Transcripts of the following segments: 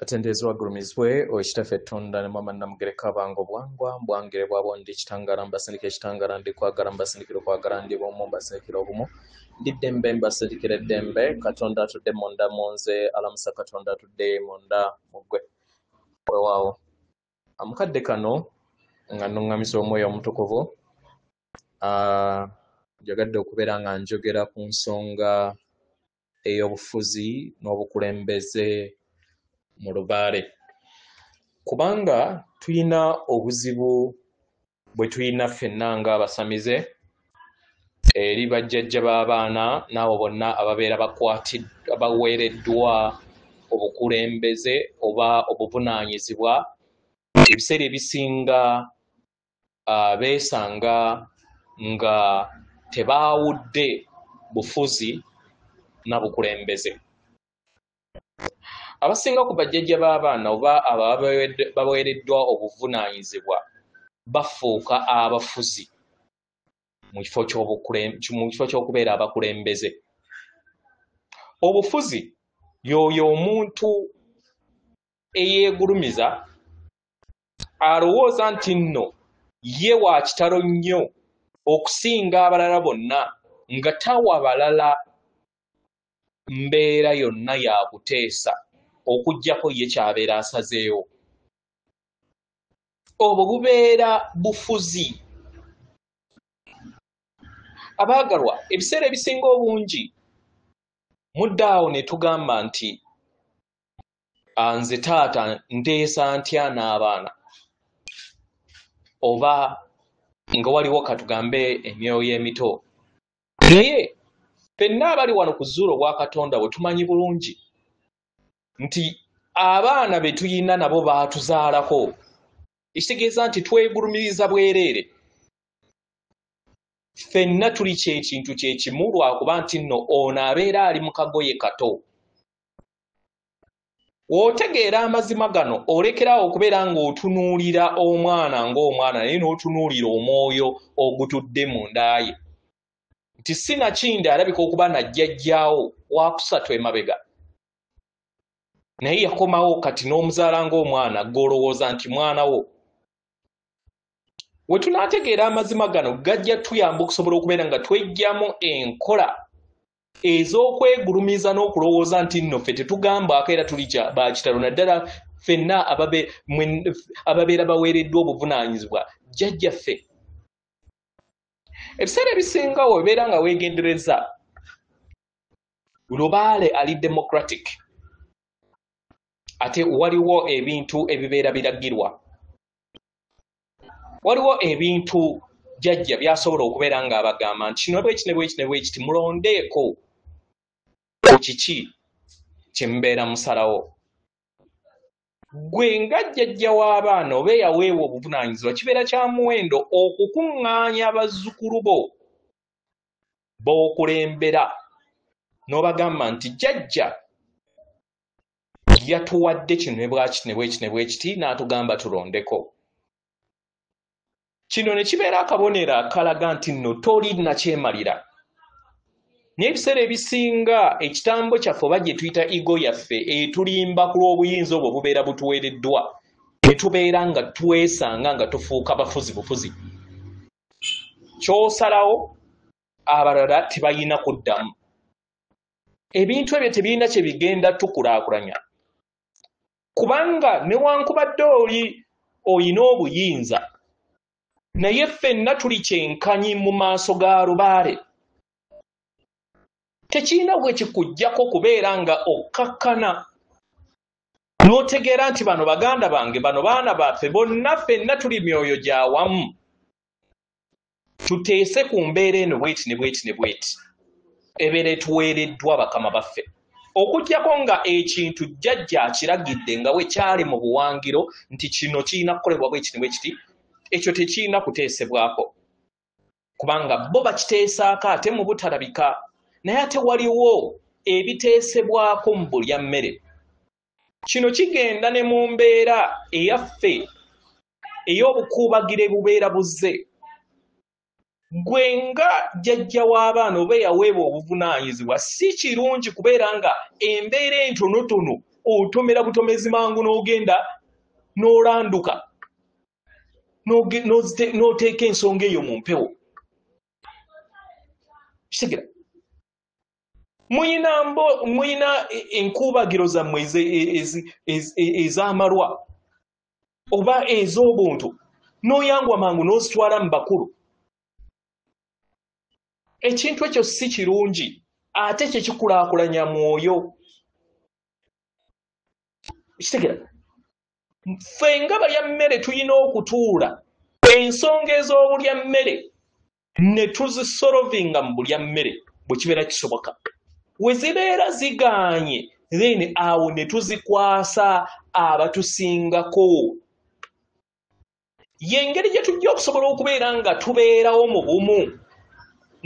Atendezwa gurumizwe oishitafe tonda ne mama namugereka bango bwangwa mbwangire bwabondi kitangara mbasindike kitangara ndi kwagara mbasindikiro kwagara ndi bomo mbasindikiro bomo ndidembe mbasindikire dembe katonda tudde monda monze alamusa katonda tudde monda mugwe wewawo amukadde kano nga nungamisa omwoyo omutukuvu njagadde okubeera nga njogera ku nsonga ey'obufuzi n'obukulembeze mu lubaale kubanga tulina obuzibu bwe tulina ffenna ng'abasamize eri bajjajja b'abaana n'abo bonna ababeera baweereddwa obukulembeze oba obuvunaanyizibwa ebiseera ebisinga beesanga nga tebaawudde bufuzi na bukulembeze. Abasinga ku bajjajja b'abaana oba baweereddwa obuvunaanyizibwa bafuuka abafuzi mu kifo ky'okubeera abakulembeze. Obufuzi y'oyo omuntu eyeegulumiza alowooza nti nno ye wa kitalo nnyo okusinga abalala bonna nga tawa balala mbeera yonna yakuteesa okuggyako ye kyabeera asazeewo. Obwo bubeera bufuzi. Abaagalwa, ebiseera ebisinga obungi muddaawo ne tugamba nti nze taata nteesa ntya n'abaana oba nga waliwo katugambe emyoyo emito. Naye ffenna abali wano ku zzuulo bwa Katonda bwe tumanyi bulungi nti abaana be tuyina nabo baatuzaalako, ekitegeeza nti twegulumiriza bwereere. Ffenna tuli kyekintu kye kimu lwakuba nti nno ono abeera ali mu kagoye kato. W'otegeera amazima gano olekeraawo okubeera ng'otunuulira omwana ng'omwana naye n'otunuulira omwoyo ogutudde mu nda ye nti sinakindi alabika okuba najjajjaawo waakusatu emabega naye yakomawo kati n'omuzaala ng'omwana gw'olowooza nti mwana wo. We tunaategeera amazima gano gajja tuyamba okusobola okubeera nga tweggyamu enkola ez'okwegulumiza n'okulowooza nti nno ffe tetugambako era tuli bakitalo naddala ffenna ababeera baweereddwa obuvunaanyizibwa jjajjaffe. Ebiseera ebisinga webeera nga weegendereza lubaale ali democratic ate waliwo ebintu ebibeera biragirwa, waliwo ebintu jjajja byasobola okubeera ng'abagamba nti kino bwekiti mulondeeko ku kiki kye mubeera musalawo. Gwe nga jjajja w'abaana oba eyaweebwa obuvunaanyizibwa kibeera kya muwendo okukuŋŋaanya abazzukulu bo b'okulembera n'obagamba nti jjajja yatuwadde kino ne bwekiti n'atugamba tulondeko. Kino ne kibeera akabonero akalaga nti nno toli nakyemalira. Naye ebiseera ebisinga ekitambo kyaffe oba gye tuyita ego yaffe etulimba ku lw'obuyinza obwo bubeera butuweereddwa ne tubeera nga twesanga nga tufuuka bafuzi bufuzi. Ky'osalawo abalala tebalina kuddamu. Ebintu ebyo tebirina kye bigenda tukulaakulanya kubanga newankubadde oyina obuyinza naye ffenna tuli kyenkanyi mu maaso ga lubaale. Tekirina bwe kikuggyako kubeera nga okkakkana n'otegeera nti bano baganda bange, bano baana baffe, bonna ffenna tuli myoyo gya wamu. Tuteese ku mbeera eno bweti ne bweti ne bweti ebeera etuweereddwa bakama baffe, okuggyako nga ekintu jjajja akiragidde nga we kyali mu buwangiro nti kino kirina kukolebwa bwekiti ne bwekiti, ekyo tekirina kuteesebwako kubanga bo bakiteesaako ate mu butalabika. Naye ate waliwo ebiteesebwako mu bulya mmere. Kino kigenda ne mu mbeera eyaffe ey'obukuubagire bubeera buzze. Gwe nga jjajja w'abaana oba eyaweebwa obuvunaanyizibwa si kirungi kubeera nga embeera entonotono otomera butomezi mangu n'ogenda n'olanduka n'oteeka ensonga eyo mu mpewo. Kitegera muyina enkuubagiro zammwe ez'amalwa oba ez'obuntu n'oyangwa mangu n'ozitwala mu bakulu. Ekintu ekyo si kirungi ate kye kikulaakulanya mwoyo. Kitegera ffe nga balya mmere tulina okutuula ensonga ez'obulya mmere ne tuzisolovinga mu bulya mmere bwe kibeera kisoboka. We zibeera zigaanye then awo ne tuzikwasa abatusingako. Y'engeri gye tujja okusobola okubeera nga tubeerawo mu bumu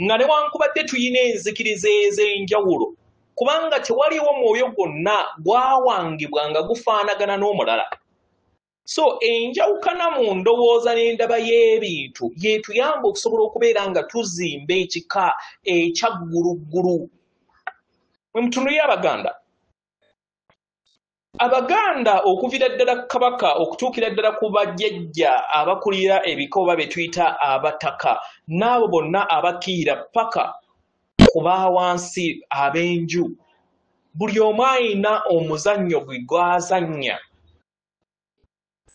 nga newankubadde tuyina enzikiriza ez'enjawulo kubanga tewaliwo mwoyo gwonna gwawangibwa nga gufaanagana n'omulala. So enjawukana mu ndowooza n'endaba y'ebintu yeetuyamba okusobola okubeera nga tuzimba ekika ekya gguluggulu. Mwe mutunuulire Abaganda okuviira ddala Kabaka okutuukira ddala ku bajjajja abakulira ebika oba be tuyita abataka n'abo bonna abakiira paka ku baawansi ab'enju, buli omu alina omuzannyo gwe gw'azannya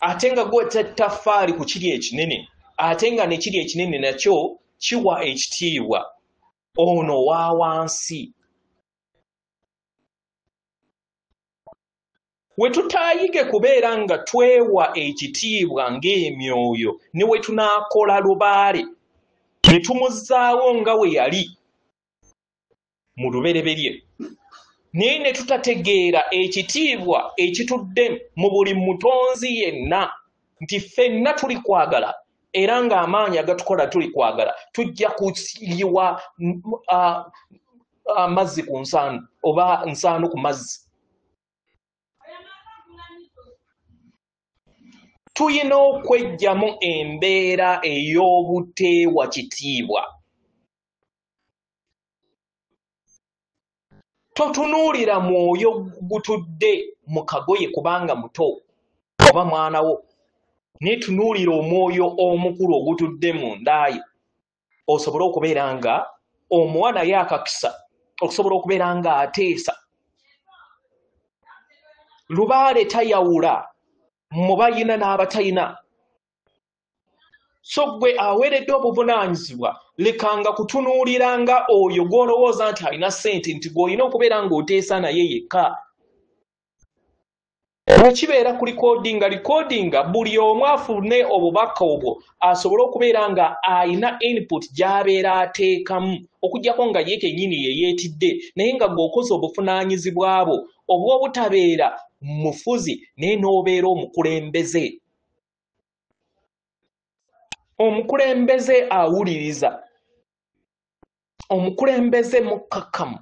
ate nga gwetta ettaffaali ku kiri ekinene ate nga ne kiri ekinene nakyo kiwa ekitiibwa ono owa wansi. We tutaayige kubeera nga twewa ekitiibwa ng'emyoyo ne we tunaakola lubaale ne tumuzzaawo nga we yali mu lubereberye naye ne tutategeera ekitiibwa ekitudde mu buli mutonzi yenna nti ffenna tuli kwagala era ng'amaanyi agatukola tuli kwagala tujja kuyiwa amazzi ku nsaano oba nsaano ku mazzi. Tuyina okweggyamu embeera ey'obuteewa kitiibwa. Totunuulira mwoyo gutudde mu kagoye kubanga muto oba mwana wo, naye tunuulira omwoyo omukulu ogutudde mu ndaayo osobole okubeera nga omuwa naye akakisa okusobola okubeera nga ateesa. Lubaale tayawula mu bayina n'abatayina. So gwe aweeredde obuvunaanyizibwa lekanga kutunuuliranga oyo gw'olowooza nti alina ssente nti gw'olina okubeera ng'oteesa naye yekka. Bwe kibeera ku likoodinga buli omu afune obubaka obwo asobole okubeera nga alina input gy'abeera ateekamu okuggyako nga ye kennyini ye yeetidde naye nga gw'okoze obuvunaanyizibwa bwo obw'obutabeera mufuzi naye n'obeera omukulembeze. Omukulembeze awuliriza, omukulembeze mukkakkamu,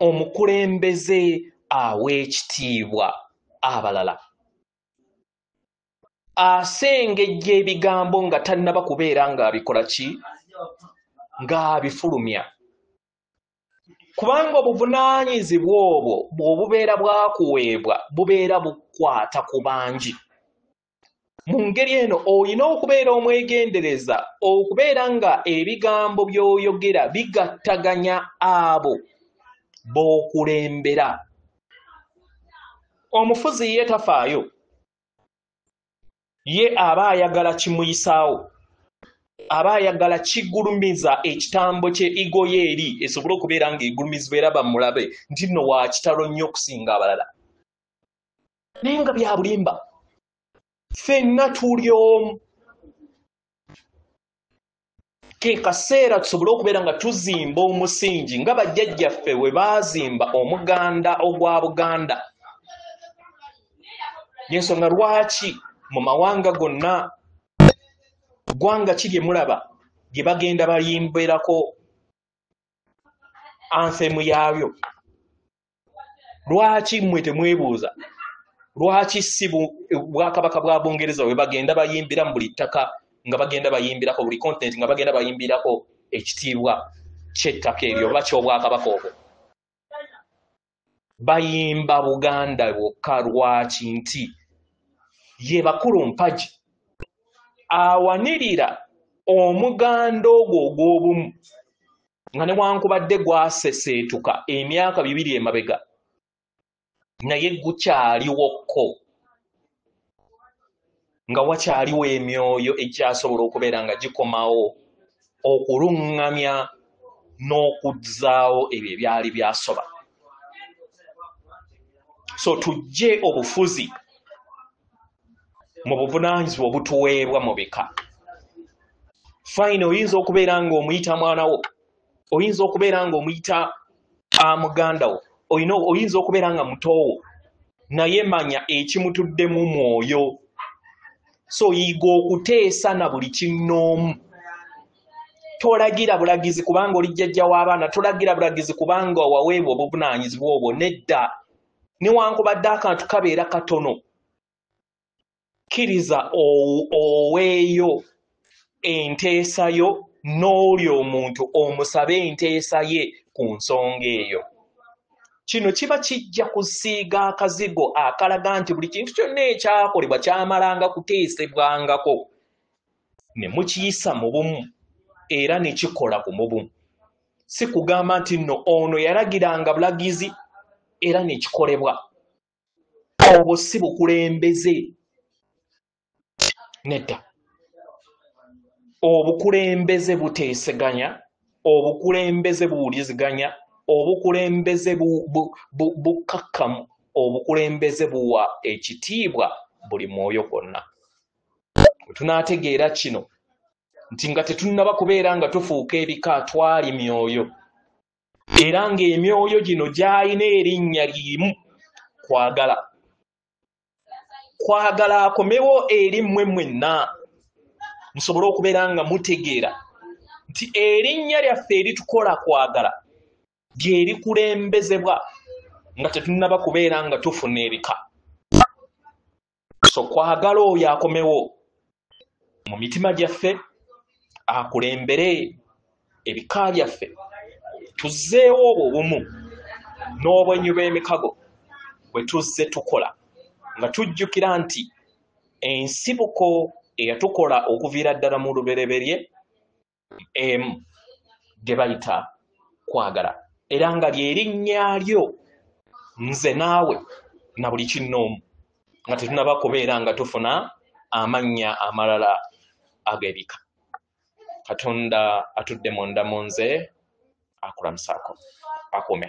omukulembeze aweekitiibwa abalala, asengejja ebigambo nga tannaba kubeera ng'abikola ki? Ng'abifulumya. Kubanga obuvunaanyizibwa obwo bw'obubeera bwakuweebwa bubeera bukwata ku bangi. Mu ngeri eno olina okubeera omwegendereza okubeera nga ebigambo by'oyogera bigattaganya abo b'okulembera. Omufuzi ye tafaayo, ye aba ayagala kimuyisaawo, aba ayagala kigulumiza ekitambo kye igoye eri esobole okubeera ng'egulumizibwa era bamulabe nti nno wa kitalo nnyo okusinga abalala. Naye nga bya bulimba. Ffenna tuli omu. Ke kaseera tusobole okubeera nga tuzimba omusingi nga bajjajjaffe we baazimba omuganda ogwa Buganda. Y'ensonga lwaki mu mawanga gonna ggwanga ki lye mulaba gye bagenda bayimbirako anthemu yaabyo? Lwaki mmwe temwebuuza lwaki si Bwakabaka bwa Bungereza we bagenda bayimbira mu buli ttaka nga bagenda bayimbirako buli continent nga bagenda bayimbirako ekitiibwa ky'ettaka eryo oba ky'Obwakabaka obwo? bayimba Buganda bwokka lwaki nti ye bakulu mpagi awanirira omuganda ogwo ogw'obumu nga newankubadde gwaseseetuka emyaka 2 emabega naye gukyaliwoko nga wakyaliwo emyoyo ekyasobola okubeera nga gikomawo okuluŋŋamya n'okuzzaawo ebyo ebyali byasoba. So tujje obufuzi mu buvunaanyizibwa obutuweebwa mu bika. Fine, oyinza okubeera ng'omuyita mwanawo, oyinza okubeera ng'omuyita muganda wo, oyinza okubeera nga mutoowo, naye manya ekimutuddemu mwoyo. So yiga okuteesa na buli kinnoomu. Tolagira bulagizi kubanga oli jjajja w'abaana, tolagira bulagizi kubanga waweebwa obuvunaanyizibwa obwo, nedda. Newankubadde akantu kabeera katono, kkiriza oweeyo enteesa yo n'oli omuntu omusabe enteesa ye ku nsonga eyo. Kino kiba kijja kusiiga akazigo akalaga nti buli kintu kyonna ekyakolebwa kyamalanga kuteesebwangako ne mukiyisa mu bumu era ne kikola ku mubumu. Si kugamba nti nno ono yalagiranga bulagizi era ne kikolebwa. Obwo si bukulembeze. Nedda. Obukulembeze buteeseganya, obukulembeze buwuliziganya, obukulembeze bukakkamu, obukulembeze buwa ekitiibwa buli mwoyo gwonna. Tunaategeera kino nti nga tetunnaba kubeera nga tufuuka ebika twali myoyo, era ng'emyoyo gino gy'alina erinnya limu: kwagala. Kwagala akomewo eri mmwe mwenna musobole okubeera nga mutegeera nti erinnya lyaffe eritukola kwagala lye likulembezebwa nga tetunnaba kubeera nga tufuna ebika. So kwagala oyo akomewo mu mitima gyaffe, akulembere ebika byaffe, tuzzeewo obwo obumu n'obwenyu bw'emikago bwe tuzze tukola, nga tujjukira nti ensibuko eyatukola okuviira ddala mu lubereberye emu gye bayita kwagala, era nga ly'erinnya lyo nze naawe na buli kinnoomu, nga tetunaba kubeera nga tufuna amannya amalala ag'ebika. Katonda atudde munda mu nze akulamusaako akuume.